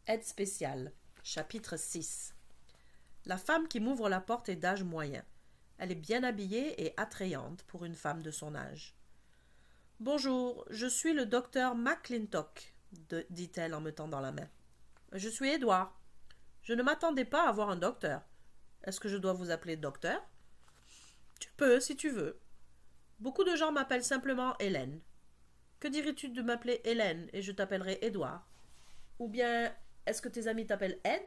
Aide spéciale. Chapitre 6. La femme qui m'ouvre la porte est d'âge moyen. Elle est bien habillée et attrayante pour une femme de son âge. « Bonjour, je suis le docteur McClintock, dit-elle en me tendant la main. « Je suis Édouard. Je ne m'attendais pas à voir un docteur. Est-ce que je dois vous appeler docteur ?»« Tu peux, si tu veux. Beaucoup de gens m'appellent simplement Hélène. Que dirais-tu de m'appeler Hélène et je t'appellerai Édouard? Ou bien, est-ce que tes amis t'appellent Ed?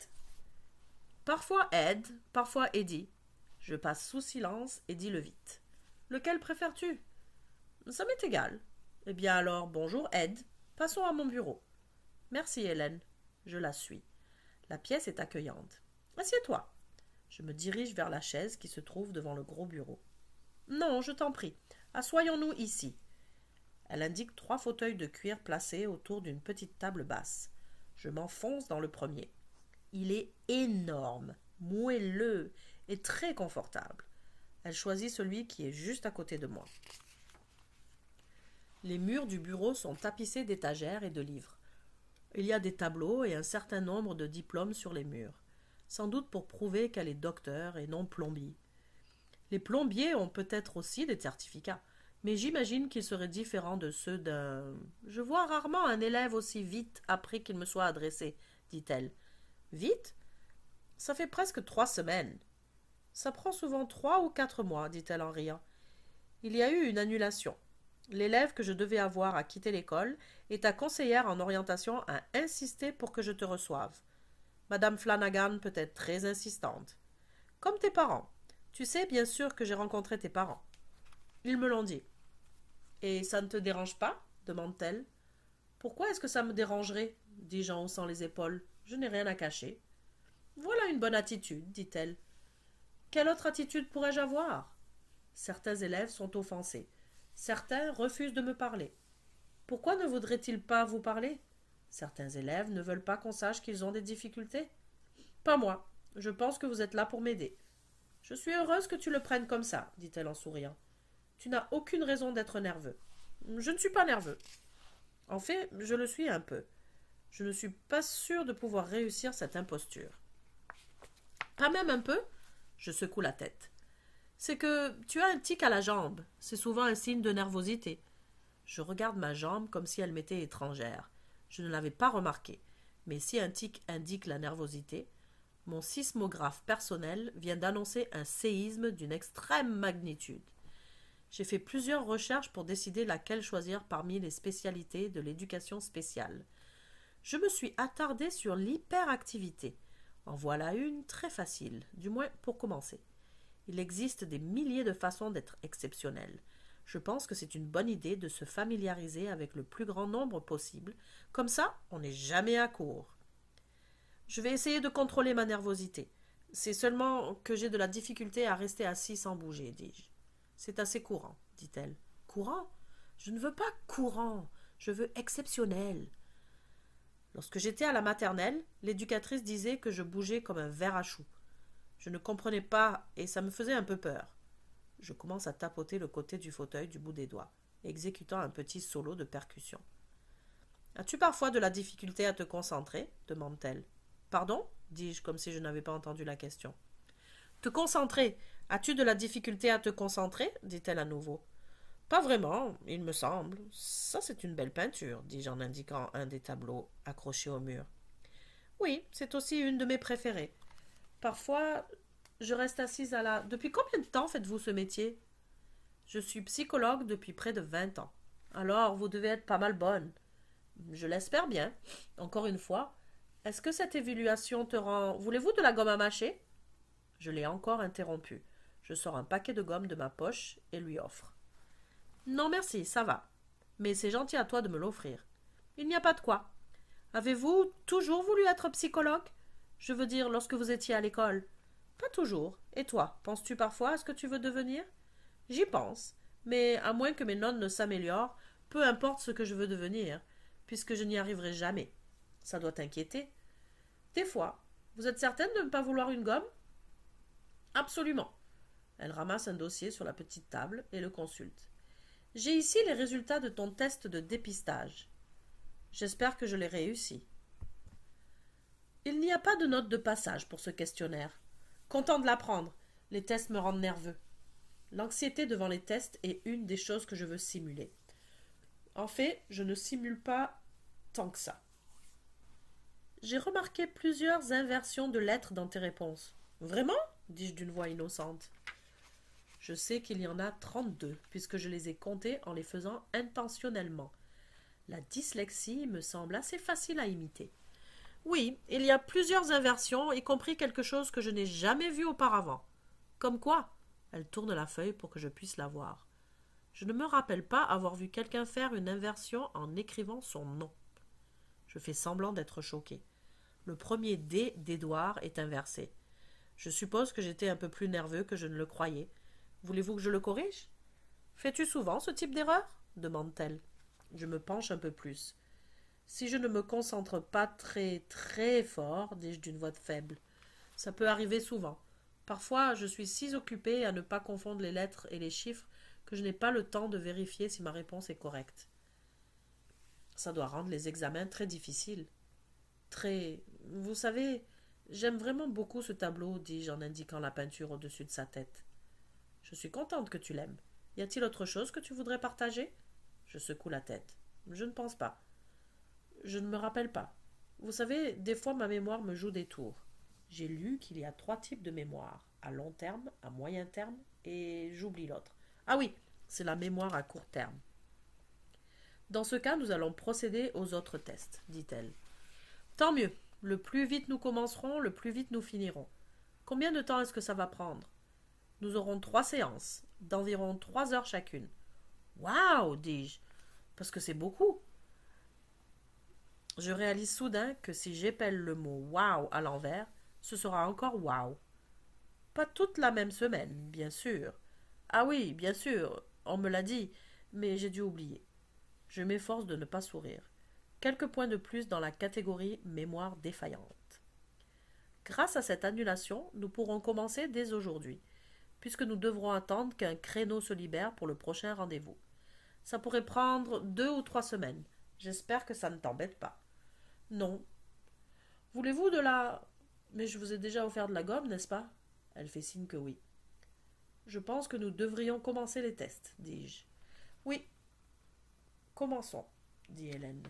Parfois Ed, parfois Eddie. Je passe sous silence et dis-le vite. Lequel préfères-tu? Ça m'est égal. Eh bien alors, bonjour Ed. Passons à mon bureau. Merci Hélène. Je la suis. La pièce est accueillante. Assieds-toi. Je me dirige vers la chaise qui se trouve devant le gros bureau. Non, je t'en prie. Assoyons-nous ici. Elle indique 3 fauteuils de cuir placés autour d'une petite table basse. Je m'enfonce dans le premier. Il est énorme, moelleux et très confortable. Elle choisit celui qui est juste à côté de moi. Les murs du bureau sont tapissés d'étagères et de livres. Il y a des tableaux et un certain nombre de diplômes sur les murs, sans doute pour prouver qu'elle est docteur et non plombier. Les plombiers ont peut-être aussi des certificats, mais j'imagine qu'ils seraient différents de ceux d'un... Je vois rarement un élève aussi vite après qu'il me soit adressé, dit-elle. Vite? Ça fait presque 3 semaines. Ça prend souvent 3 ou 4 mois, dit-elle en riant. Il y a eu une annulation. L'élève que je devais avoir a quitté l'école et ta conseillère en orientation a insisté pour que je te reçoive. Madame Flanagan peut être très insistante. Comme tes parents. Tu sais bien sûr que j'ai rencontré tes parents. Ils me l'ont dit. Et ça ne te dérange pas? Demande-t-elle. Pourquoi est-ce que ça me dérangerait? Dis-je en haussant les épaules. Je n'ai rien à cacher. Voilà une bonne attitude, dit-elle. Quelle autre attitude pourrais-je avoir? Certains élèves sont offensés. Certains refusent de me parler. Pourquoi ne voudraient-ils pas vous parler? Certains élèves ne veulent pas qu'on sache qu'ils ont des difficultés. Pas moi. Je pense que vous êtes là pour m'aider. Je suis heureuse que tu le prennes comme ça, dit-elle en souriant. Tu n'as aucune raison d'être nerveux. Je ne suis pas nerveux. En fait, je le suis un peu. Je ne suis pas sûre de pouvoir réussir cette imposture. Pas même un peu? Je secoue la tête. C'est que tu as un tic à la jambe. C'est souvent un signe de nervosité. Je regarde ma jambe comme si elle m'était étrangère. Je ne l'avais pas remarqué. Mais si un tic indique la nervosité, mon sismographe personnel vient d'annoncer un séisme d'une extrême magnitude. J'ai fait plusieurs recherches pour décider laquelle choisir parmi les spécialités de l'éducation spéciale. Je me suis attardée sur l'hyperactivité. En voilà une très facile, du moins pour commencer. Il existe des milliers de façons d'être exceptionnel. Je pense que c'est une bonne idée de se familiariser avec le plus grand nombre possible. Comme ça, on n'est jamais à court. Je vais essayer de contrôler ma nervosité. C'est seulement que j'ai de la difficulté à rester assis sans bouger, dis-je. C'est assez courant, dit-elle. Courant? Je ne veux pas courant, je veux exceptionnel. Lorsque j'étais à la maternelle, l'éducatrice disait que je bougeais comme un ver à choux. Je ne comprenais pas et ça me faisait un peu peur. Je commence à tapoter le côté du fauteuil du bout des doigts, exécutant un petit solo de percussion. « As-tu parfois de la difficulté à te concentrer ?» demande-t-elle. « Pardon ?» dis-je comme si je n'avais pas entendu la question. « Te concentrer. As-tu de la difficulté à te concentrer ?» dit-elle à nouveau. « Pas vraiment, il me semble. Ça, c'est une belle peinture, dis-je en indiquant un des tableaux accrochés au mur. Oui, c'est aussi une de mes préférées. Parfois, je reste assise à la... Depuis combien de temps faites-vous ce métier? Je suis psychologue depuis près de 20 ans. Alors, vous devez être pas mal bonne. Je l'espère bien. Encore une fois, est-ce que cette évaluation te rend... Voulez-vous de la gomme à mâcher? Je l'ai encore interrompu. Je sors un paquet de gomme de ma poche et lui offre. Non, merci, ça va. Mais c'est gentil à toi de me l'offrir. Il n'y a pas de quoi. Avez-vous toujours voulu être psychologue? Je veux dire, lorsque vous étiez à l'école. Pas toujours. Et toi, penses-tu parfois à ce que tu veux devenir? J'y pense. Mais à moins que mes notes ne s'améliorent, peu importe ce que je veux devenir, puisque je n'y arriverai jamais. Ça doit t'inquiéter. Des fois. Vous êtes certaine de ne pas vouloir une gomme? Absolument. Elle ramasse un dossier sur la petite table et le consulte. J'ai ici les résultats de ton test de dépistage. J'espère que je l'ai réussi. Il n'y a pas de note de passage pour ce questionnaire. Content de l'apprendre. Les tests me rendent nerveux. L'anxiété devant les tests est une des choses que je veux simuler. En fait, je ne simule pas tant que ça. J'ai remarqué plusieurs inversions de lettres dans tes réponses. Vraiment? Dis-je d'une voix innocente. Je sais qu'il y en a 32, puisque je les ai comptées en les faisant intentionnellement. La dyslexie me semble assez facile à imiter. Oui, il y a plusieurs inversions, y compris quelque chose que je n'ai jamais vu auparavant. Comme quoi? Elle tourne la feuille pour que je puisse la voir. Je ne me rappelle pas avoir vu quelqu'un faire une inversion en écrivant son nom. Je fais semblant d'être choqué. Le premier D d'Édouard est inversé. Je suppose que j'étais un peu plus nerveux que je ne le croyais. Voulez-vous que je le corrige? Fais-tu souvent ce type d'erreur? Demande-t-elle. Je me penche un peu plus. Si je ne me concentre pas très fort, dis-je d'une voix faible. Ça peut arriver souvent. Parfois, je suis si occupée à ne pas confondre les lettres et les chiffres que je n'ai pas le temps de vérifier si ma réponse est correcte. Ça doit rendre les examens très difficiles. Très... Vous savez, j'aime vraiment beaucoup ce tableau, dis-je en indiquant la peinture au-dessus de sa tête. Je suis contente que tu l'aimes. Y a-t-il autre chose que tu voudrais partager? Je secoue la tête. Je ne pense pas. Je ne me rappelle pas. Vous savez, des fois ma mémoire me joue des tours. J'ai lu qu'il y a 3 types de mémoire, à long terme, à moyen terme, et j'oublie l'autre. Ah oui, c'est la mémoire à court terme. Dans ce cas, nous allons procéder aux autres tests, dit-elle. Tant mieux. Le plus vite nous commencerons, le plus vite nous finirons. Combien de temps est-ce que ça va prendre? Nous aurons 3 séances, d'environ 3 heures chacune. Waouh, dis-je, parce que c'est beaucoup. Je réalise soudain que si j'épelle le mot waouh à l'envers, ce sera encore waouh. Pas toute la même semaine, bien sûr. Ah oui, bien sûr, on me l'a dit, mais j'ai dû oublier. Je m'efforce de ne pas sourire. Quelques points de plus dans la catégorie mémoire défaillante. Grâce à cette annulation, nous pourrons commencer dès aujourd'hui, puisque nous devrons attendre qu'un créneau se libère pour le prochain rendez-vous. Ça pourrait prendre 2 ou 3 semaines. J'espère que ça ne t'embête pas. Non. Voulez-vous de la... Mais je vous ai déjà offert de la gomme, n'est-ce pas? Elle fait signe que oui. Je pense que nous devrions commencer les tests, dis-je. Oui. Commençons, dit Hélène.